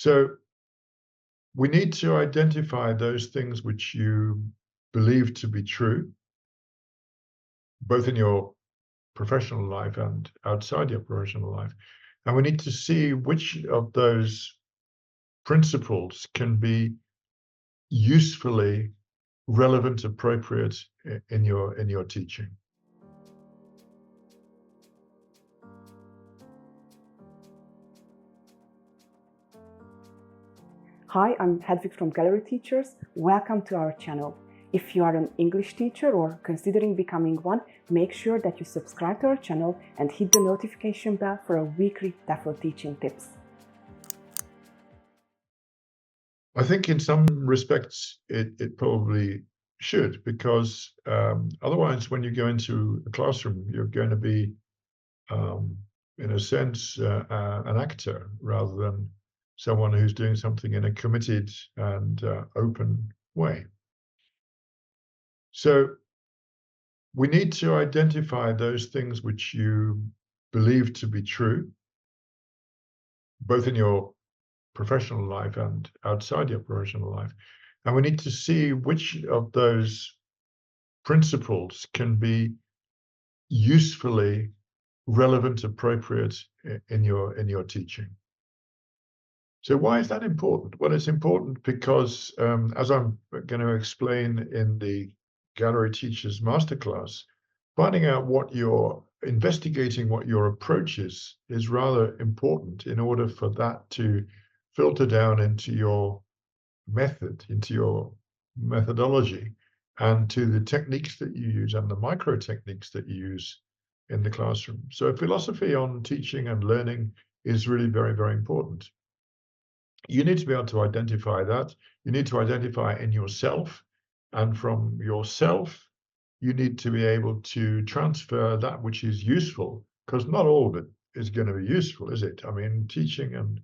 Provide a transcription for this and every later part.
So we need to identify those things which you believe to be true, both in your professional life and outside your professional life. And we need to see which of those principles can be usefully relevant, appropriate in your teaching. Hi, I'm Hedvig from Gallery Teachers. Welcome to our channel. If you are an English teacher or considering becoming one, make sure that you subscribe to our channel and hit the notification bell for our weekly TEFL teaching tips. I think in some respects it probably should, because otherwise when you go into a classroom, you're going to be, in a sense, an actor rather than someone who's doing something in a committed and open way. So we need to identify those things which you believe to be true, both in your professional life and outside your professional life. And we need to see which of those principles can be usefully relevant, appropriate in your teaching. So why is that important? Well, it's important because, as I'm going to explain in the Gallery Teachers Masterclass, finding out investigating what your approach is rather important in order for that to filter down into your method, into your methodology, and to the techniques that you use and the micro techniques that you use in the classroom. So philosophy on teaching and learning is really very, very important. You need to be able to identify that. You need to identify in yourself, and from yourself, you need to be able to transfer that which is useful, because not all of it is going to be useful, is it? I mean, teaching and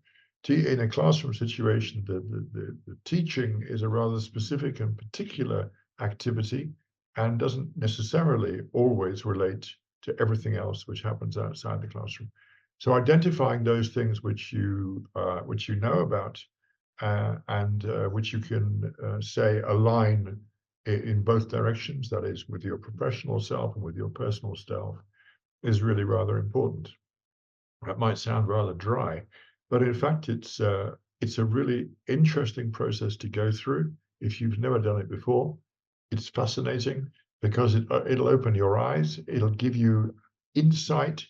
in a classroom situation, the teaching is a rather specific and particular activity and doesn't necessarily always relate to everything else which happens outside the classroom. So identifying those things which you know about and which you can say align in both directions, that is, with your professional self and with your personal self, is really rather important. That might sound rather dry, but in fact, it's a really interesting process to go through if you've never done it before. It's fascinating because it'll open your eyes. It'll give you insight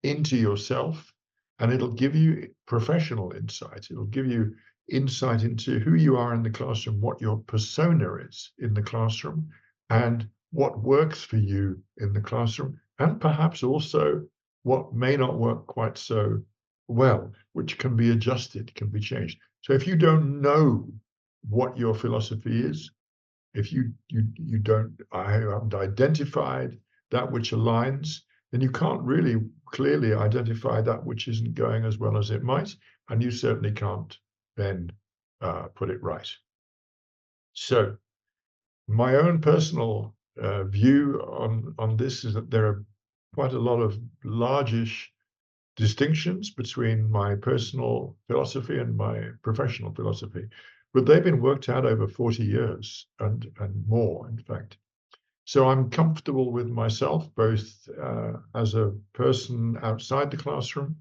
into yourself, and it'll give you professional insight. It'll give you insight into who you are in the classroom, what your persona is in the classroom, and what works for you in the classroom, and perhaps also what may not work quite so well, which can be adjusted, can be changed. So if you don't know what your philosophy is, if you haven't identified that which aligns, then you can't really clearly identify that which isn't going as well as it might, and you certainly can't then put it right. So my own personal view on this is that there are quite a lot of largish distinctions between my personal philosophy and my professional philosophy, but they've been worked out over 40 years and more, in fact. So I'm comfortable with myself, both as a person outside the classroom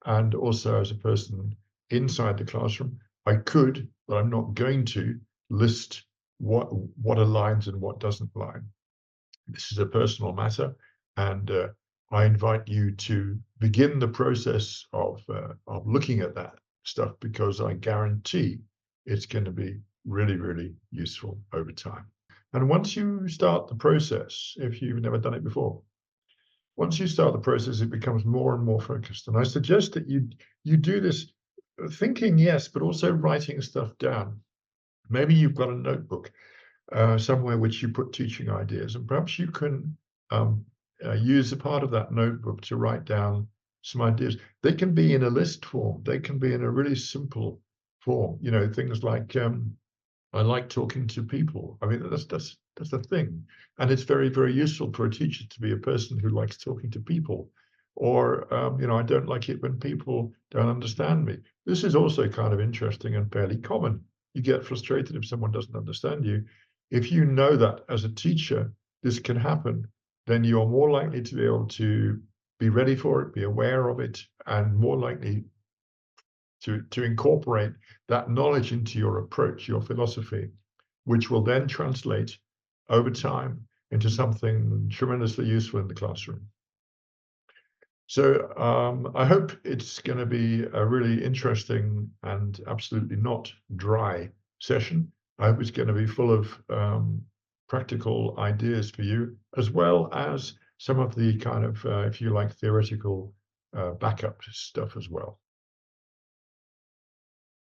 and also as a person inside the classroom. I could, but I'm not going to list what aligns and what doesn't align. This is a personal matter, and I invite you to begin the process of looking at that stuff, because I guarantee it's going to be really, really useful over time. And once you start the process, if you've never done it before, once you start the process, it becomes more and more focused. And I suggest that you do this thinking, yes, but also writing stuff down. Maybe you've got a notebook somewhere which you put teaching ideas, and perhaps you can use a part of that notebook to write down some ideas. They can be in a list form. They can be in a really simple form. You know, things like I like talking to people. I mean, that's the thing, and it's very, very useful for a teacher to be a person who likes talking to people, or I don't like it when people don't understand me. This is also kind of interesting and fairly common. You get frustrated if someone doesn't understand you. If you know that as a teacher, this can happen, then you're more likely to be able to be ready for it, be aware of it, and more likely to incorporate that knowledge into your approach, your philosophy, which will then translate over time into something tremendously useful in the classroom. So I hope it's going to be a really interesting and absolutely not dry session. I hope it's going to be full of practical ideas for you, as well as some of the kind of, if you like, theoretical backup stuff as well.